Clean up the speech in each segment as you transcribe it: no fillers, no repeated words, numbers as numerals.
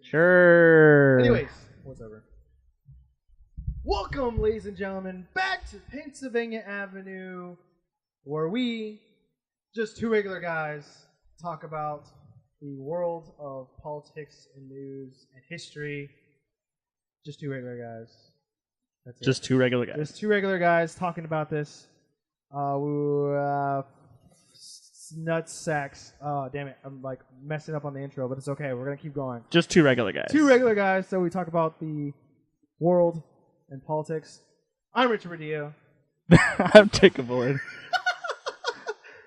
Sure. Anyways, whatever. Welcome, ladies and gentlemen, back to Pennsylvania Avenue, where we, just two regular guys, talk about the world of politics and news and history. Just two regular guys. That's it. Just two regular guys. Just two regular guys talking about this. Nuts sacks. Oh, damn it. I'm like messing up on the intro, but it's okay. We're going to keep going. Just two regular guys. Two regular guys. So we talk about the world and politics. I'm Richard Rodillo. I'm Jacob Boyd.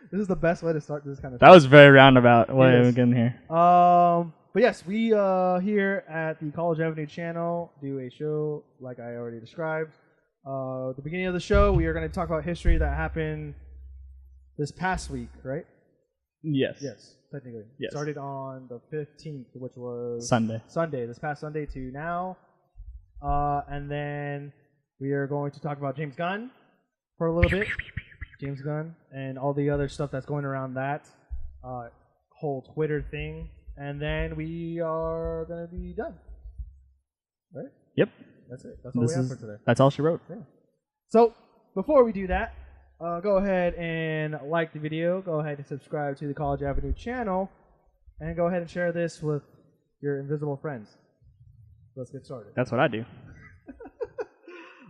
This is the best way to start this kind of That was very roundabout way Yes. of getting here. But yes, we here at the College Avenue channel do a show like I already described. At the beginning of the show, we are going to talk about history that happened this past week, right? Yes. Yes, technically. Yes. Started on the 15th, which was Sunday. this past Sunday to now. And then we are going to talk about James Gunn for a little bit. James Gunn and all the other stuff that's going around that whole Twitter thing. And then we are going to be done. Right? Yep. That's it. That's all we have for today. That's all she wrote. Yeah. So, before we do that, go ahead and like the video. Go ahead and subscribe to the College Avenue channel. And go ahead and share this with your invisible friends. Let's get started. That's what I do.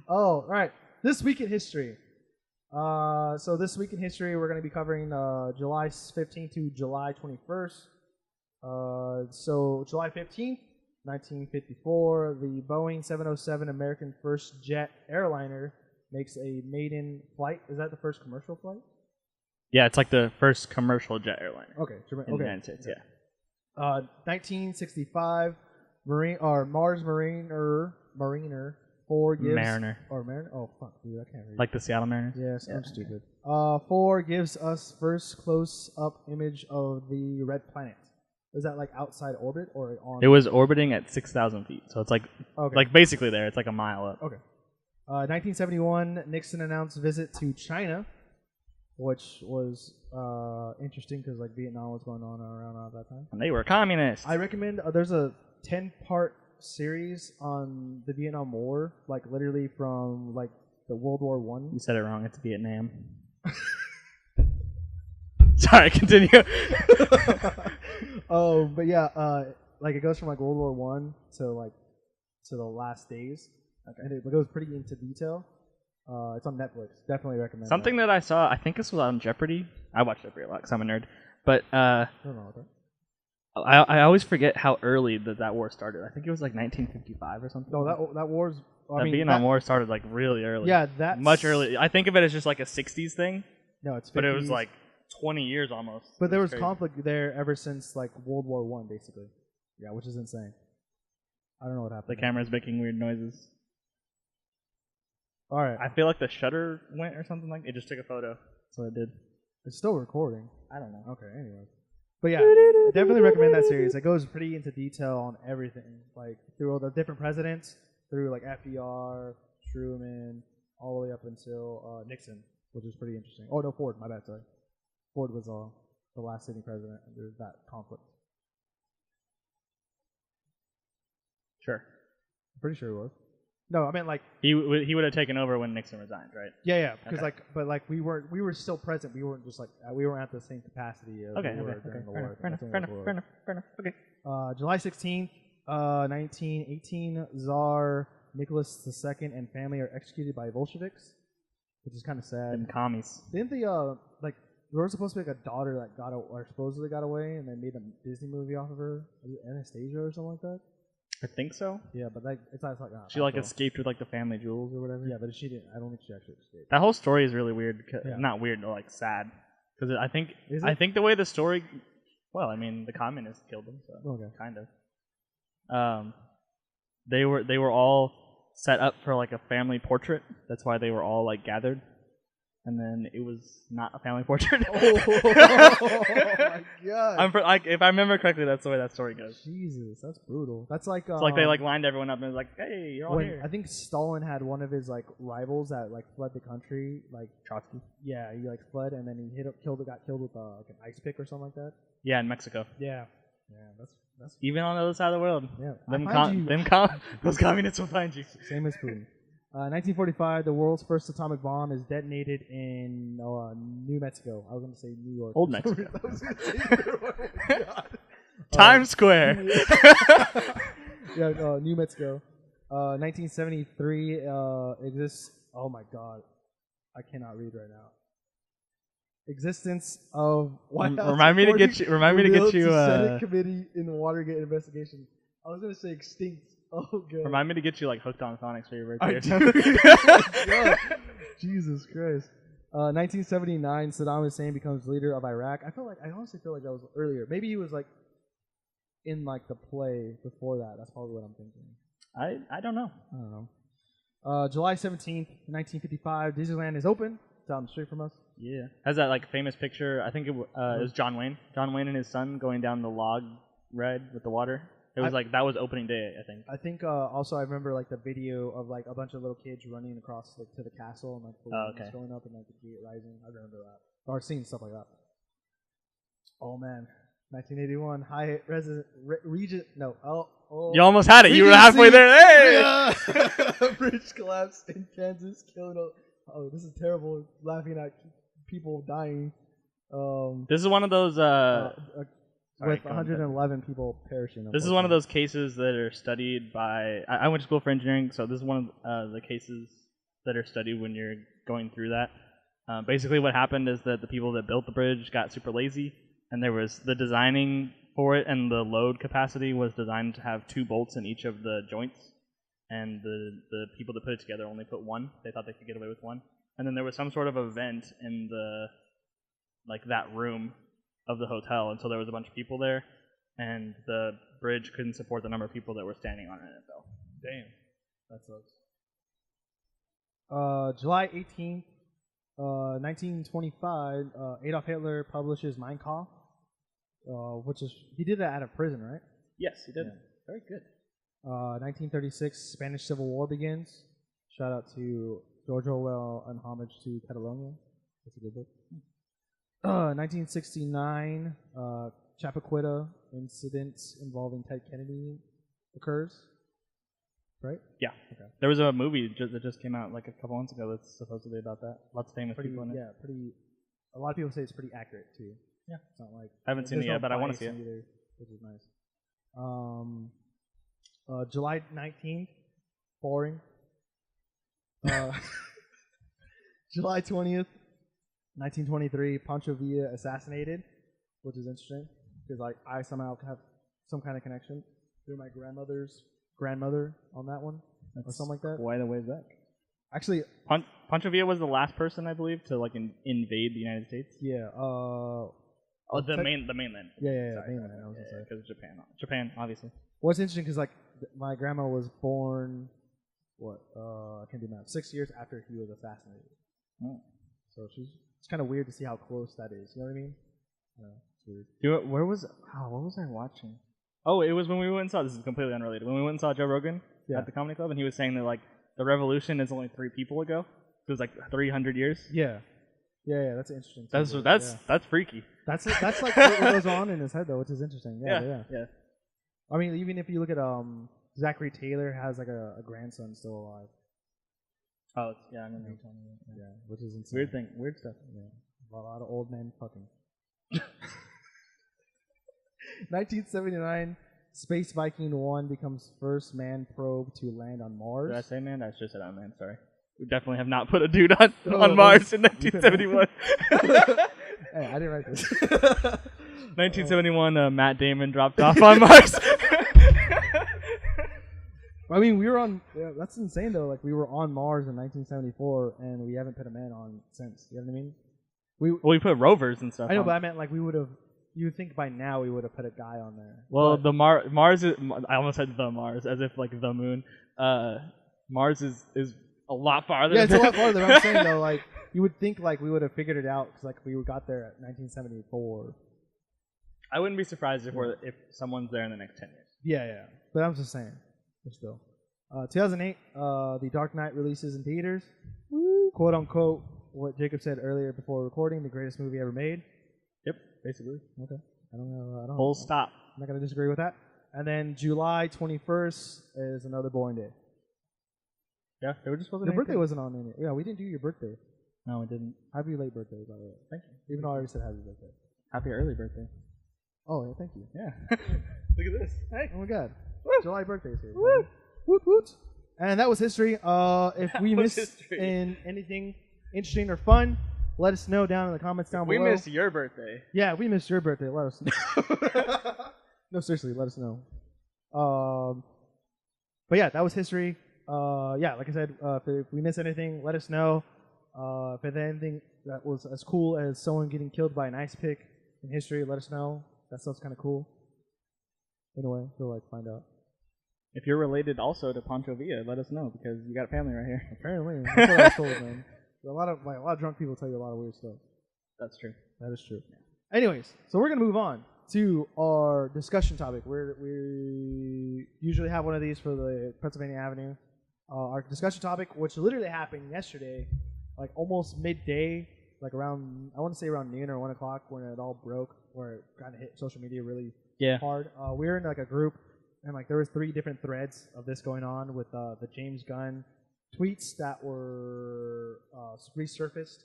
Oh, all right. This week in history. So this week in history, we're going to be covering July 15th to July 21st. So July 15th, 1954, the Boeing 707 American first jet airliner makes a maiden flight. Is that the first commercial flight? Yeah, it's like the first commercial jet airliner. Okay. In the United States, yeah. 1965, Mars Mariner 4 gives... Mariner. Or Mariner? Oh, fuck, dude, I can't read. Like the Seattle Mariners? Yes, Yeah. I'm stupid. 4 gives us first close-up image of the red planet. Is that like outside orbit or on? It was orbiting at 6,000 feet, so it's like basically there. It's like a mile up. Okay. 1971, Nixon announced visit to China, which was interesting because like Vietnam was going on around that time. And they were communists. I recommend there's a 10-part series on the Vietnam War, like literally from like the World War I. You said it wrong. It's Vietnam. Sorry, continue. Oh, but yeah, like it goes from like World War I to the last days. Okay. And it goes pretty into detail. It's on Netflix. Definitely recommend. Something that I saw, I think this was on Jeopardy. I watch Jeopardy a lot because I'm a nerd. But I don't know. I always forget how early that war started. I think it was like 1955 or something. No, that war's. The Vietnam War started like really early. Yeah, that's much early. I think of it as just like a 60s thing. No, it's 50s. But it was like 20 years almost. But there was crazy. conflict there ever since like World War I, basically. Yeah, which is insane. I don't know what happened. The camera's making weird noises. All right. I feel like the shutter went or something like. It just took a photo. That's what it did. It's still recording. I don't know. Okay. Anyway. But yeah, I definitely recommend that series. It goes pretty into detail on everything, like through all the different presidents, through like FDR, Truman, all the way up until Nixon, which is pretty interesting. Oh no, Ford. My bad. Sorry. Ford was the last sitting president under that conflict. Sure. I'm pretty sure he was. No, I meant like He would have taken over when Nixon resigned, right? yeah, because Okay. we were still present. We weren't just like we weren't at the same capacity as Okay. we were Okay. during the Fair war. enough. Fair enough. That's Fair when enough. it Fair enough. Fair enough. Okay. July 16th, 1918, Tsar Nicholas II and family are executed by Bolsheviks, which is kind of sad. And commies. Didn't they like there was supposed to be like a daughter that or supposedly got away, and they made a Disney movie off of her, was it Anastasia or something like that? I think so. Yeah, but like it's like She like escaped with like the family jewels or whatever. Yeah, but she didn't. I don't think she actually escaped. That whole story is really weird. Yeah. Not weird, but like sad. Because I think Is it? I think the way the story. Well, I mean, the communists killed them, so Okay. kind of. They were all set up for like a family portrait. That's why they were all like gathered. And then it was not a family portrait. Oh my god! If I remember correctly, that's the way that story goes. Jesus, that's brutal. That's like It's like they like lined everyone up and was like, "Hey, you're all when here." I think Stalin had one of his like rivals that like fled the country, like Trotsky. yeah, he like fled and then he got killed with like an ice pick or something like that. Yeah, in Mexico. Yeah, Yeah, that's Even on the other side of the world. yeah. Those communists will find you. Same as Putin. 1945, the world's first atomic bomb is detonated in New Mexico. I was going to say New York. Old Mexico. I was gonna say New York. Oh my God. Times Square. Yeah, New Mexico. 1973 exists. Oh my God, I cannot read right now. Existence of White House. Remind me to get you. Senate committee in the Watergate investigation. I was gonna say extinct. Oh God. Remind me to get you like hooked on phonics for your I birthday. do. Jesus Christ. 1979, Saddam Hussein becomes leader of Iraq. I honestly feel like that was earlier. Maybe he was like in like the play before that. That's probably what I'm thinking. I don't know. I don't know. July 17th, 1955, Disneyland is open. It's down the street from us. Yeah. Has that like famous picture? I think it was John Wayne. John Wayne and his son going down the log ride with the water. It was like that was opening day, I think. I think also I remember like the video of like a bunch of little kids running across like to the castle and like the lights going up and like the gate rising. I remember that. Or seeing stuff like that. Oh man, 1981 Hyatt Regent. No, You almost had it. You were halfway there. Hey! Bridge collapsed in Kansas, killing. Oh, this is terrible. Laughing at people dying. This is one of those. With 111 people perishing. This is one of those cases that are studied by. I went to school for engineering, so this is one of the cases that are studied when you're going through that. Basically, what happened is that the people that built the bridge got super lazy, and there was the designing for it, and the load capacity was designed to have 2 bolts in each of the joints, and the people that put it together only put 1. They thought they could get away with 1, and then there was some sort of event in the that room of the hotel, and so there was a bunch of people there, and the bridge couldn't support the number of people that were standing on it, and it fell. Damn. That sucks. July 18th, 1925, Adolf Hitler publishes Mein Kampf, he did that out of prison, right? Yes, he did. Yeah. Very good. 1936, Spanish Civil War begins. Shout out to George Orwell and homage to Catalonia. That's a good book. 1969, Chappaquiddick incident involving Ted Kennedy occurs, right? Yeah. Okay. There was a movie that just came out like a couple months ago that's supposedly about that. Lots of famous people in it. Yeah, a lot of people say it's pretty accurate too. Yeah. It's not like I haven't seen it yet, but I want to see it. Either, which is nice. July 19th, boring. July 20th. 1923, Pancho Villa assassinated, which is interesting because I somehow have some kind of connection through my grandmother's grandmother on that one or something like that. Quite a ways back. Actually, Pancho Villa was the last person, I believe, to invade the United States. Yeah. The mainland. Yeah, mainland. Because Japan, obviously. Well, it's interesting because my grandma was born. I can't do math. 6 years after he was assassinated. Oh. So it's kind of weird to see how close that is. You know what I mean? It's weird. What was I watching? Oh, it was when we went and saw. This is completely unrelated. When we went and saw Joe Rogan at the comedy club, and he was saying that the revolution is only 3 people ago. It was 300 years. Yeah. That's interesting. That's freaky. That's what goes on in his head though, which is interesting. Yeah. I mean, even if you look at Zachary Taylor has a grandson still alive. Oh, I remember you telling me that. Yeah, which is insane. Weird stuff. Yeah, a lot of old men fucking. 1979, Space Viking 1 becomes first manned probe to land on Mars. Did I say man? I should have said on man. Sorry. We definitely have not put a dude on Mars in 1971. Hey, I didn't write this. 1971, Matt Damon dropped off on Mars. I mean, we were on. Yeah, that's insane though. We were on Mars in 1974, and we haven't put a man on since. You know what I mean? We put rovers and stuff. I know, but I meant we would have. You would think by now we would have put a guy on there. Well, the Mars is. I almost said the Mars, as if the moon. Mars is a lot farther. Yeah, it's a lot farther. I'm saying though, you would think we would have figured it out because we got there at 1974. I wouldn't be surprised if someone's there in the next 10 years. Yeah. But I'm just saying. Still. 2008, The Dark Knight releases in theaters. Woo. Quote unquote, what Jacob said earlier before recording, the greatest movie ever made. Yep, basically. Okay. I don't know. Full stop. not gonna disagree with that. And then July 21st is another boring day. Yeah, there just wasn't. Your birthday wasn't on it. Yeah, we didn't do your birthday. No, it didn't. Happy late birthday, by the way. Thank you. Even though I already said happy birthday. Happy early birthday. Oh, yeah, thank you. Yeah. Look at this. Hey. Oh my God. Woo. July birthday is here. Woo. Woot woot. And that was history. If we was missed history. in anything interesting or fun, let us know down in the comments down We below. missed your birthday. Yeah, we missed your birthday. Let us know. No, seriously, let us know. But yeah, that was history. Yeah, like I said, if we miss anything, let us know. If there's anything that was as cool as someone getting killed by an ice pick in history, let us know. That stuff's kind of cool. Anyway, we'll like find out. If you're related also to Pancho Villa, let us know because you got family right here. Apparently, that's what I was told, man. A lot of drunk people tell you a lot of weird stuff. That's true. That is true. Anyways, so we're gonna move on to our discussion topic. We usually have one of these for the Pennsylvania Avenue. Our discussion topic, which literally happened yesterday, like almost midday, like around, I want to say around noon or 1 o'clock when it all broke, where it kind of hit social media really hard. We were in like a group, and like there was 3 different threads of this going on with the James Gunn tweets that were resurfaced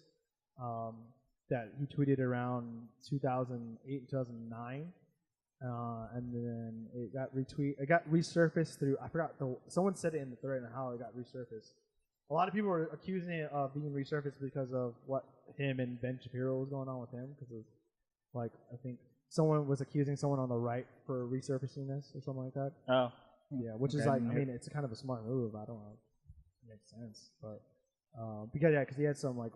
that he tweeted around 2008, 2009. And then it got resurfaced through, I forgot, someone said it in the thread and how it got resurfaced. A lot of people were accusing it of being resurfaced because of what him and Ben Shapiro was going on with him, because like, I think someone was accusing someone on the right for resurfacing this or something like that. Oh. Yeah, which is like, I mean, it's kind of a smart move. I don't know. It makes sense. But, because he had some like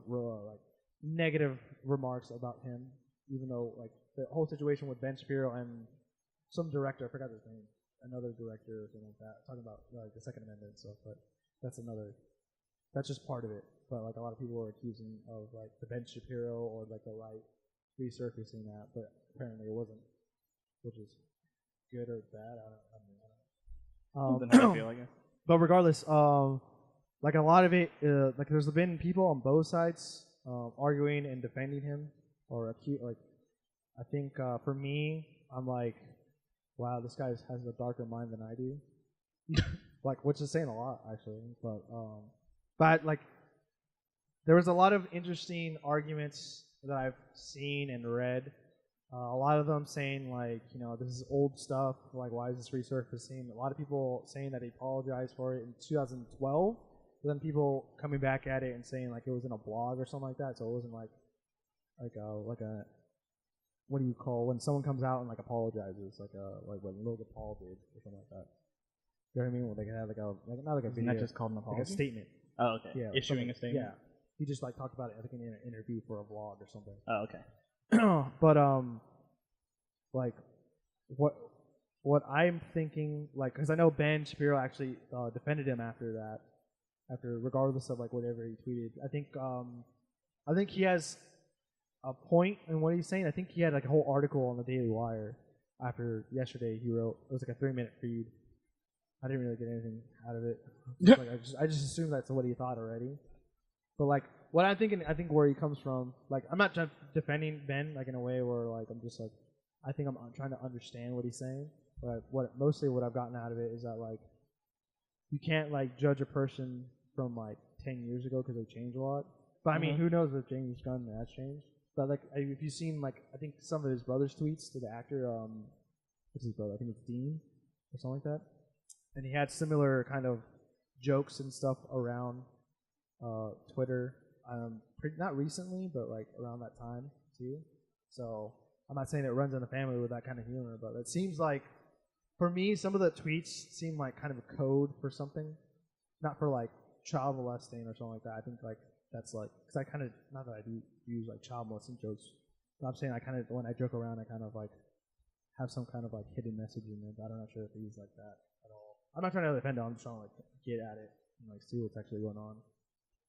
negative remarks about him, even though like the whole situation with Ben Shapiro and some director, I forgot his name, another director or something like that, talking about like the Second Amendment and stuff, but that's just part of it. But like a lot of people were accusing of like the Ben Shapiro or like the right resurfacing that, but apparently it wasn't, which is good or bad. I don't know. How I feel, I guess. But regardless, like a lot of it, like there's been people on both sides arguing and defending him, or like I think for me, I'm like, wow, this guy has a darker mind than I do. Like, which is saying a lot actually. But like, there was a lot of interesting arguments that I've seen and read. A lot of them saying like, this is old stuff. Like, why is this resurfacing? A lot of people saying that he apologized for it in 2012. But then people coming back at it and saying like it was in a blog or something like that. So it wasn't like a what do you call when someone comes out and like apologizes, like what Logan Paul did or something like that. You know what I mean? Where they can have not like a video, not just called an apology? Like a statement. Oh, okay. Yeah, issuing a statement. Yeah, he just like talked about it, I think, in an interview for a vlog or something. Oh, okay. But like what I'm thinking, like, because I know Ben Shapiro actually defended him after that, regardless of like whatever he tweeted. I think he has a point in what he's saying. I think he had like a whole article on the Daily Wire after yesterday. He wrote, it was like a 3-minute feed. I didn't really get anything out of it. Like, I just assumed that's what he thought already. But like what I'm thinking, I think where he comes from, like I'm not defending Ben like in a way where like I'm just like, I think I'm trying to understand what he's saying. But what I've gotten out of it is that like you can't like judge a person from like 10 years ago because they changed a lot. But I mean, who knows if James Gunn has changed? But like, if you've seen like, I think some of his brother's tweets to the actor, what's his brother? I think it's Dean or something like that. And he had similar kind of jokes and stuff around Twitter. Not recently, but like around that time too. So I'm not saying it runs in the family with that kind of humor, but it seems like, for me, some of the tweets seem like kind of a code for something, not for like child molesting or something like that. I think like that's like, because I kind of, not that I do use like child molesting jokes, but I'm saying I kind of, when I joke around, I kind of like have some kind of like hidden message in it. But I'm not sure if he's like that at all. I'm not trying to defend it. I'm just trying to like get at it and like see what's actually going on.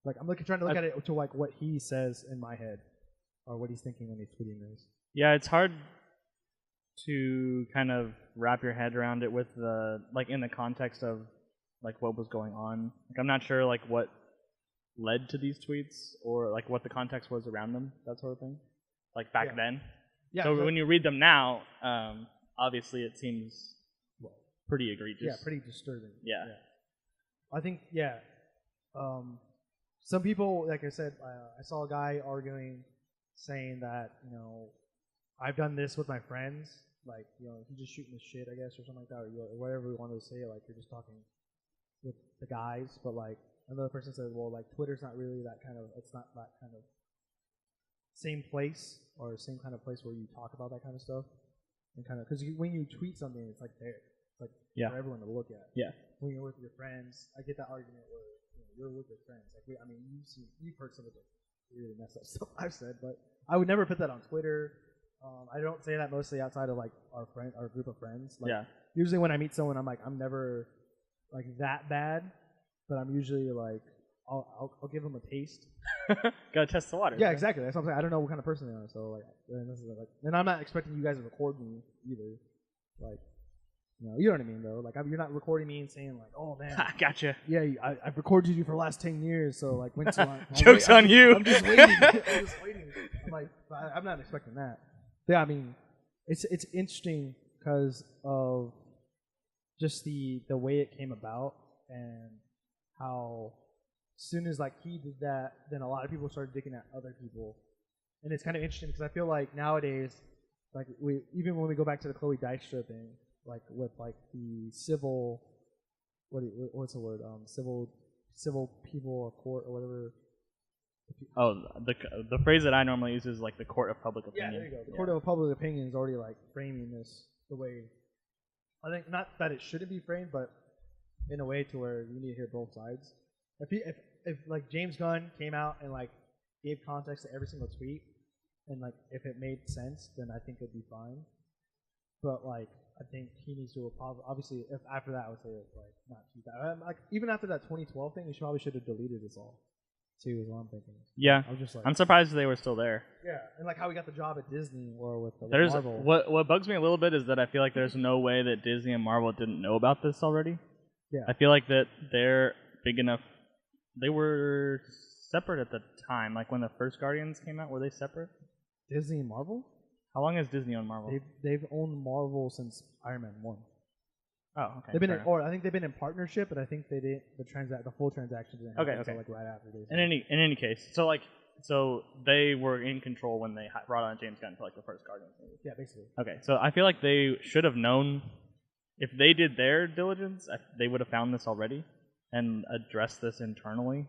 Like I'm trying to look at it to like what he says in my head, or what he's thinking when he's tweeting this. Yeah, it's hard to kind of wrap your head around it with the like in the context of like what was going on. Like I'm not sure like what led to these tweets or like what the context was around them, that sort of thing. Like back then. Yeah. So when you read them now, obviously it seems pretty egregious. Yeah, pretty disturbing. Yeah. I think some people, like I said, I saw a guy arguing, saying that I've done this with my friends, like you're just shooting the shit, I guess, or something like that, or whatever we wanted to say, like you're just talking with the guys, but like another person said, well, like Twitter's not really that kind of, it's not that kind of same place or same kind of place where you talk about that kind of stuff, and kind of because when you tweet something, it's like there, it's like for everyone to look at. Yeah. When you're with your friends, I get that argument where you're with your friends. Like you've heard some of the really messed up stuff I've said, but I would never put that on Twitter. I don't say that mostly outside of like our group of friends. Like, usually when I meet someone, I'm never like that bad, but I'm usually like I'll give them a taste. Gotta test the water. Yeah, exactly. That's what I'm saying. I don't know what kind of person they are, so like, and I'm not expecting you guys to record me either. Like, you know what I mean though. Like, you're not recording me and saying like, oh man, gotcha. Yeah, I've recorded you for the last 10 years, so like, when's Joke's on you. I'm just waiting. I'm like, I'm not expecting that. Yeah, I mean, it's interesting because of just the way it came about and how as soon as like he did that, then a lot of people started digging at other people, and it's kind of interesting because I feel like nowadays, like even when we go back to the Chloe Dykstra thing, like with like the civil, what's the word? Civil people or court or whatever. Oh, the phrase that I normally use is like the court of public opinion. Yeah, there you go. The court of public opinion is already like framing this the way. I think not that it shouldn't be framed, but in a way to where you need to hear both sides. If like James Gunn came out and like gave context to every single tweet, and like if it made sense, then I think it'd be fine. But like I think he needs to obviously. If after that, I would say it's like not too bad. Like even after that 2012 thing, he probably should have deleted this all. Too is what I'm thinking. Yeah, just like, I'm surprised they were still there. Yeah, and like how he got the job at Disney or with there's Marvel. What bugs me a little bit is that I feel like there's no way that Disney and Marvel didn't know about this already. Yeah, I feel like that they're big enough. They were separate at the time, like when the first Guardians came out. Were they separate? Disney and Marvel? How long has Disney owned Marvel? They've owned Marvel since Iron Man 1. Oh, okay. They've been I think they've been in partnership, but I think they didn't the full transaction didn't happen until like right after Disney. In any case, so they were in control when they brought on James Gunn for like the first Guardians movie. Yeah, basically. Okay, so I feel like they should have known if they did their diligence, they would have found this already and addressed this internally.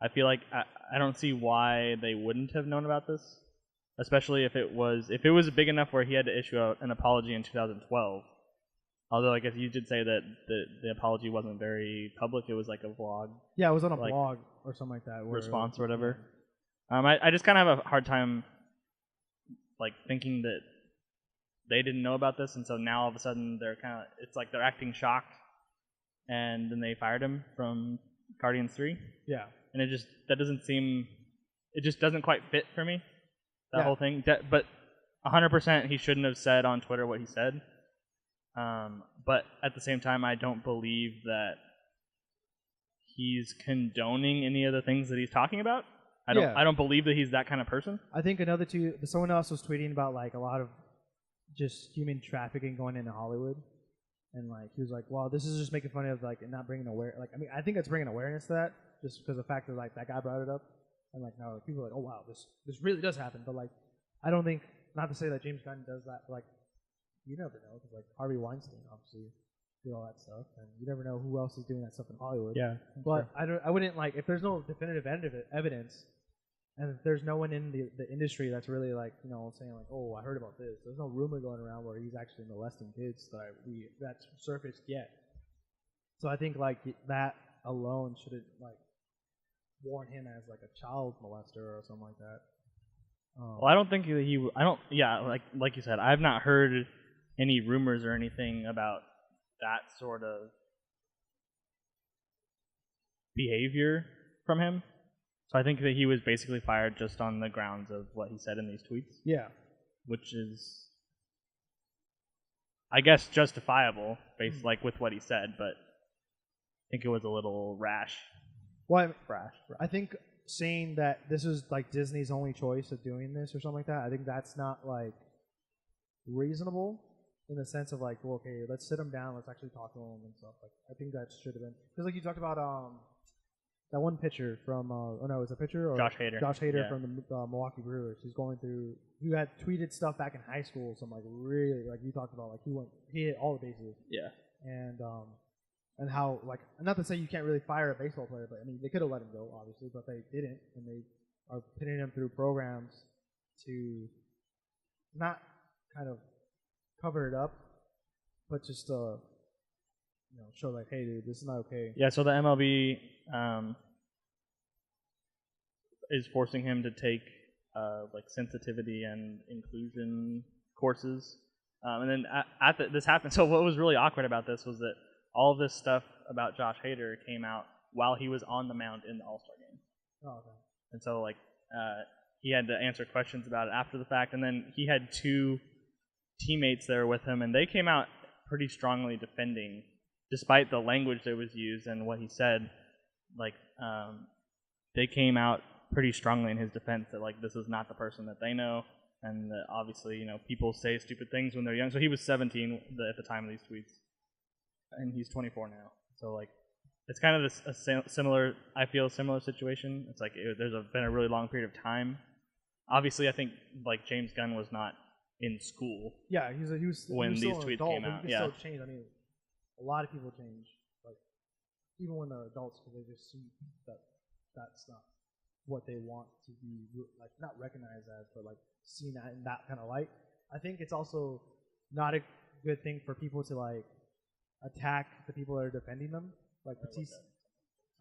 I feel like I don't see why they wouldn't have known about this, especially if it was big enough where he had to issue an apology in 2012. Although I guess you did say that the apology wasn't very public. It was like a vlog. Yeah, it was on a blog or something like that. Response or whatever. I just kind of have a hard time like thinking that they didn't know about this, and so now all of a sudden it's like they're acting shocked, and then they fired him from Guardians 3. Yeah. And it just doesn't quite fit for me, that whole thing. But 100% he shouldn't have said on Twitter what he said. But at the same time, I don't believe that he's condoning any of the things that he's talking about. I don't believe that he's that kind of person. I think someone else was tweeting about like a lot of just human trafficking going into Hollywood, and like he was like, "Well, this is just making fun of like and not bringing I think it's bringing awareness to that just because of the fact that like that guy brought it up, and like now people are like, oh wow, this really does happen." But like, I don't think, not to say that James Gunn does that, but like. You never know, because like Harvey Weinstein obviously did all that stuff, and you never know who else is doing that stuff in Hollywood. Yeah, but sure. I wouldn't like if there's no definitive evidence, and if there's no one in the industry that's really like saying like, oh, I heard about this. There's no rumor going around where he's actually molesting kids that's surfaced yet. So I think like that alone shouldn't like warn him as like a child molester or something like that. Well, I don't think he. I don't. Yeah, like you said, I've not heard any rumors or anything about that sort of behavior from him. So I think that he was basically fired just on the grounds of what he said in these tweets. Yeah. Which is, I guess, justifiable based like with what he said, but I think it was a little rash. Well, I think saying that this is like Disney's only choice of doing this or something like that, I think that's not like reasonable. in the sense of like, well, okay, let's sit him down, let's actually talk to him and stuff. Like, I think that should have been because like you talked about that one pitcher from oh no, it's a pitcher or Josh Hader. Josh Hader Yeah. from the Milwaukee Brewers. He's going through. He had tweeted stuff back in high school, some like really like you talked about, like he hit all the bases. Yeah. And how like not to say you can't really fire a baseball player, but I mean they could have let him go obviously, but they didn't, and they are putting him through programs to not kind of cover it up, but just show like, hey dude, this is not okay. Yeah, so the MLB is forcing him to take like sensitivity and inclusion courses, and then this happened. So what was really awkward about this was that all of this stuff about Josh Hader came out while he was on the mound in the All-Star game. Oh, okay. And so like he had to answer questions about it after the fact, and then he had two teammates there with him, and they came out pretty strongly defending, despite the language that was used and what he said. Like they came out pretty strongly in his defense that like this is not the person that they know, and that obviously people say stupid things when they're young. So he was 17 at the time of these tweets, and he's 24 now. So like it's kind of a similar situation. It's like there's been a really long period of time. Obviously, I think like James Gunn was not in school. Yeah, he was when he was these still an tweets adult, came but out. You Yeah. can still change. I mean, a lot of people change, like even when they're adults, because they just see that that's not what they want to be, like not recognized as, but like seen in that kind of light. I think it's also not a good thing for people to like attack the people that are defending them. Like Batista,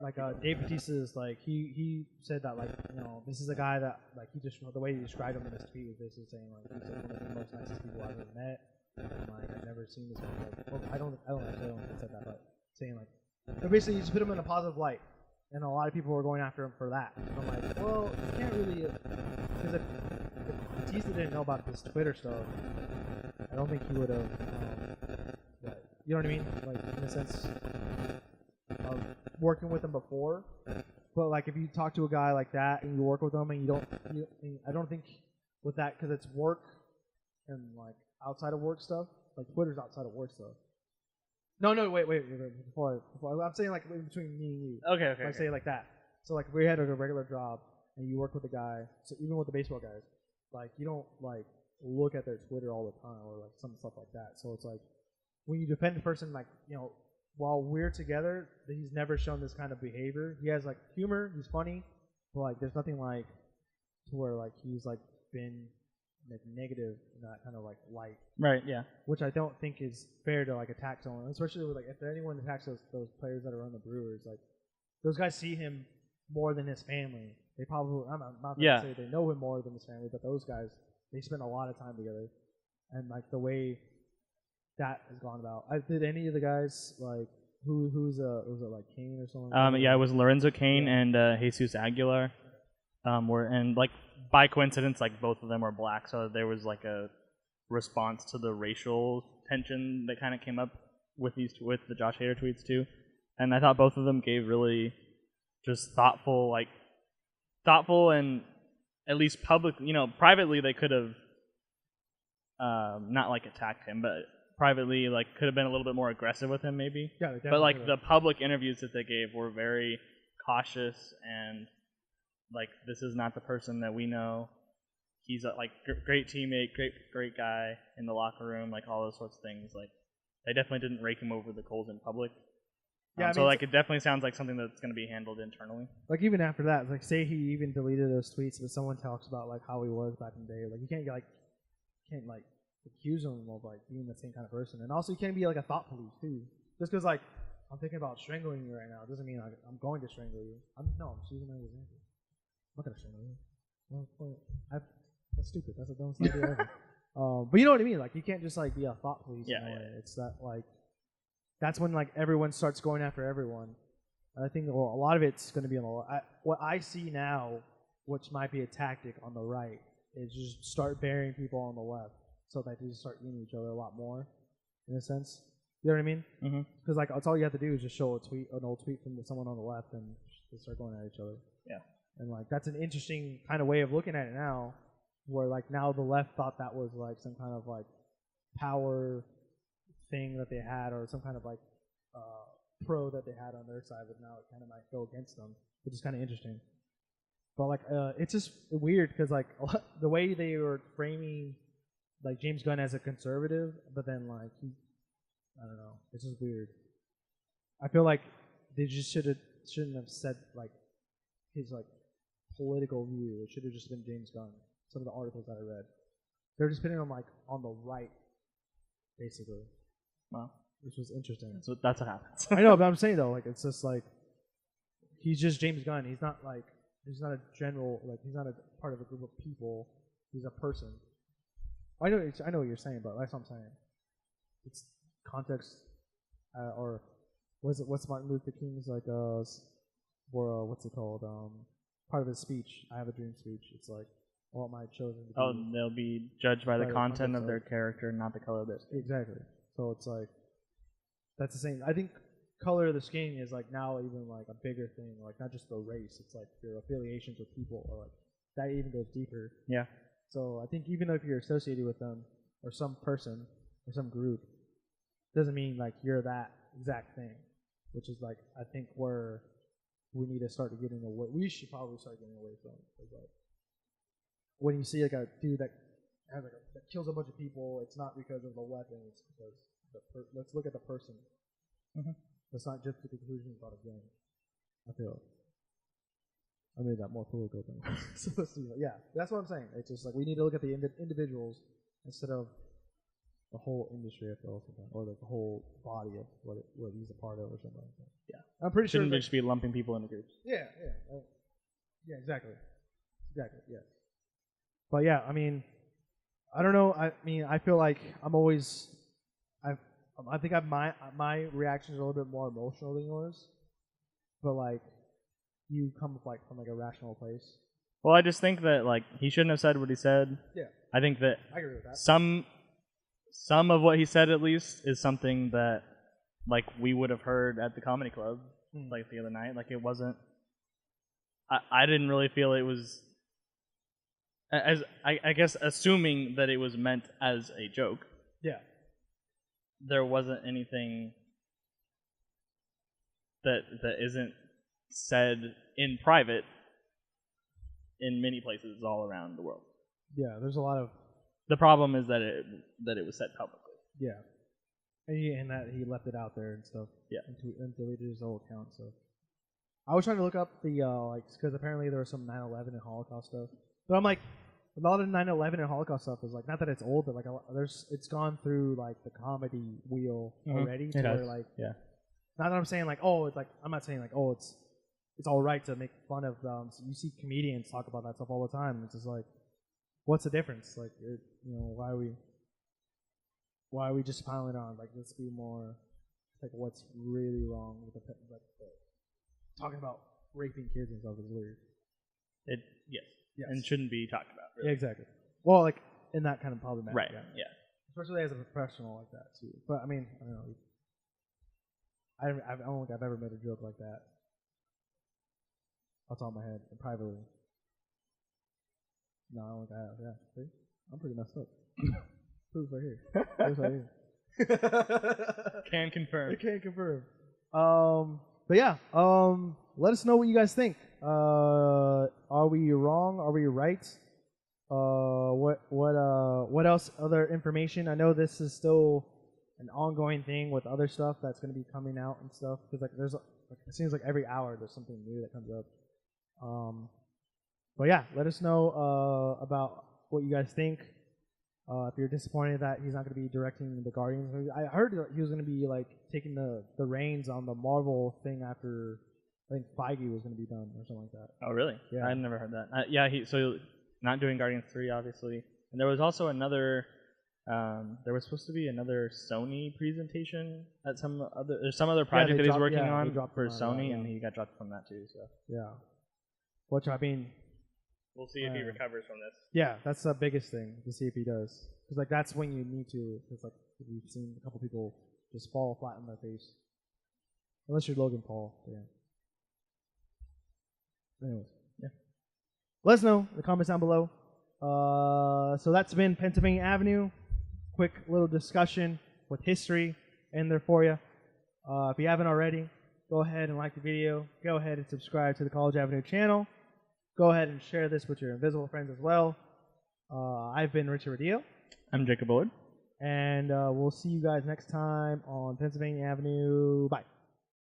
like Dave Batista is like he said that like this is a guy that like he just the way he described him in his tweet was basically saying like he's like one of the most nicest people I've ever met. And like I've never seen this one. Like, well, I don't actually think he said that, but saying like but basically you just put him in a positive light, and a lot of people were going after him for that. And I'm like, well, you can't really because if Batista didn't know about this Twitter stuff, I don't think he would have. You know what I mean? Like in a sense of working with him before, but like if you talk to a guy like that and you work with him and I don't think with that because it's work and like outside of work stuff. Like Twitter's outside of work stuff. No, wait. Before I'm saying like in between me and you. Okay. Like say it like that. So like if we had a regular job and you work with a guy, so even with the baseball guys, like you don't like look at their Twitter all the time or like some stuff like that. So it's like when you defend a person, like while we're together, he's never shown this kind of behavior. He has like humor, he's funny, but like there's nothing like to where like he's like been like negative in that kind of like light. Right. Yeah. Which I don't think is fair to like attack someone, especially with like if anyone attacks those players that are on the Brewers, like those guys see him more than his family. They probably I'm not going to say they know him more than his family, but those guys they spend a lot of time together, and like the way that has gone about. Did any of the guys like was it like Kane or something? Yeah, it was Lorenzo Cain and Jesus Aguilar. And like by coincidence, like both of them were black, so there was like a response to the racial tension that kind of came up with the Josh Hader tweets too. And I thought both of them gave really just thoughtful and at least privately they could have not like attacked him, but privately like could have been a little bit more aggressive with him maybe. Yeah, they but like could've. the public interviews that they gave were very cautious and like this is not the person that we know. He's a great teammate, great guy in the locker room, like all those sorts of things. Like they definitely didn't rake him over the coals in public. Yeah, so like it definitely sounds like something that's going to be handled internally. Like even after that, like say he even deleted those tweets, but someone talks about like how he was back in the day. Like you can't accuse him of like being the same kind of person, and also you can't be like a thought police too. Just because like I'm thinking about strangling you right now doesn't mean like I'm going to strangle you. I'm just using that as an example. I'm not gonna strangle you. That's stupid. That's a dumb idea ever. But you know what I mean. Like you can't just like be a thought police. Yeah. It's that like that's when like everyone starts going after everyone. And I think a lot of it's going to be on the what I see now, which might be a tactic on the right, is just start burying people on the left, so that they just start eating each other a lot more, in a sense. You know what I mean? Mm-hmm. Because like that's all you have to do is just show an old tweet from someone on the left, and they start going at each other. Yeah. And like that's an interesting kind of way of looking at it now, where like now the left thought that was like some kind of like power thing that they had or some kind of like pro that they had on their side, but now it kind of might go against them, which is kind of interesting. But like, it's just weird because like the way they were framing like James Gunn as a conservative, but then like I don't know, it's just weird. I feel like they just shouldn't have said like his like political view. It should have just been James Gunn. Some of the articles that I read, they're just putting him like on the right, basically. Wow, which was interesting. That's what happens. I know, but I'm saying though, like it's just like he's just James Gunn. He's not a general, like he's not a part of a group of people. He's a person. I know what you're saying, but that's what I'm saying. It's context, or what's Martin Luther King's like what's it called? Part of his speech, I Have a Dream speech. It's like I want my children to be. Oh, they'll be judged by the content of their character, not the color of their skin. Exactly. So it's like that's the same. I think color of the skin is like now even like a bigger thing, like not just the race. It's like your affiliations with people, or like that even goes deeper. Yeah. So I think even if you're associated with them or some person or some group, doesn't mean like you're that exact thing. Which is like I think where we need to start getting away. We should probably start getting away from. Like, when you see like a dude that has like that kills a bunch of people, it's not because of the weapon. It's because let's look at the person. Mm-hmm. Let's not just the conclusion about a gun. I feel I made that more political thing. So yeah, that's what I'm saying. It's just like we need to look at the individuals instead of the whole industry. I feel sometimes, or like the whole body of what he's a part of, or something like that. Yeah, I'm pretty sure. Shouldn't just be lumping people into groups. Yeah, exactly. Yeah. But yeah, I mean, I don't know. I mean, I feel like I'm always, I think my reactions are a little bit more emotional than yours, but like, you come from like a rational place. Well, I just think that like he shouldn't have said what he said. Yeah. I think that I agree with that. Some of what he said at least is something that like we would have heard at the comedy club like the other night. Like it wasn't. I didn't really feel it was. As I guess assuming that it was meant as a joke. Yeah. There wasn't anything that isn't said in private in many places all around the world. Yeah, there's a lot of. The problem is that it was said publicly. Yeah, and that he left it out there and stuff. Yeah, and deleted his whole account. So I was trying to look up the because apparently there was some 9/11 and Holocaust stuff. But I'm like, a lot of 9/11 and Holocaust stuff is like not that it's old, but like it's gone through like the comedy wheel already. To where like not that I'm saying like it's like I'm not saying like it's all right to make fun of them. So you see comedians talk about that stuff all the time. It's just like, what's the difference? Like why are we just piling on? Like let's be more like what's really wrong with the talking about raping kids and stuff is weird. Yes. And shouldn't be talked about. Really. Yeah, exactly. Well, like in that kind of problematic. Right. Way. Yeah. Especially as a professional like that too. But I mean, I don't know. I don't think I've ever made a joke like that. Off the top of my head, and privately. No, I don't think I have. Yeah, see, I'm pretty messed up. Proof right here. Proof right here. Can confirm. I can confirm. But yeah, let us know what you guys think. Are we wrong? Are we right? What else? Other information? I know this is still an ongoing thing with other stuff that's going to be coming out and stuff. Because like it seems like every hour there's something new that comes up. But yeah, let us know about what you guys think. If you're disappointed that he's not going to be directing the Guardians movie, I heard that he was going to be like taking the reins on the Marvel thing after I think Feige was going to be done or something like that. Oh really? Yeah, I'd never heard that. So not doing Guardians 3 obviously, and there was also another. There was supposed to be another Sony presentation at some other project that he's working on for Sony, and he got dropped from that too. So yeah, which I mean. We'll see if he recovers from this. Yeah, that's the biggest thing, to see if he does. Because like that's when you need to, because like we've seen a couple people just fall flat on their face. Unless you're Logan Paul. Yeah. Anyways, yeah. Let us know in the comments down below. So that's been Pennsylvania Avenue. Quick little discussion with history in there for you. If you haven't already, go ahead and like the video. Go ahead and subscribe to the College Avenue channel. Go ahead and share this with your invisible friends as well. I've been Richard Rodillo. I'm Jacob Bullard. And we'll see you guys next time on Pennsylvania Avenue. Bye.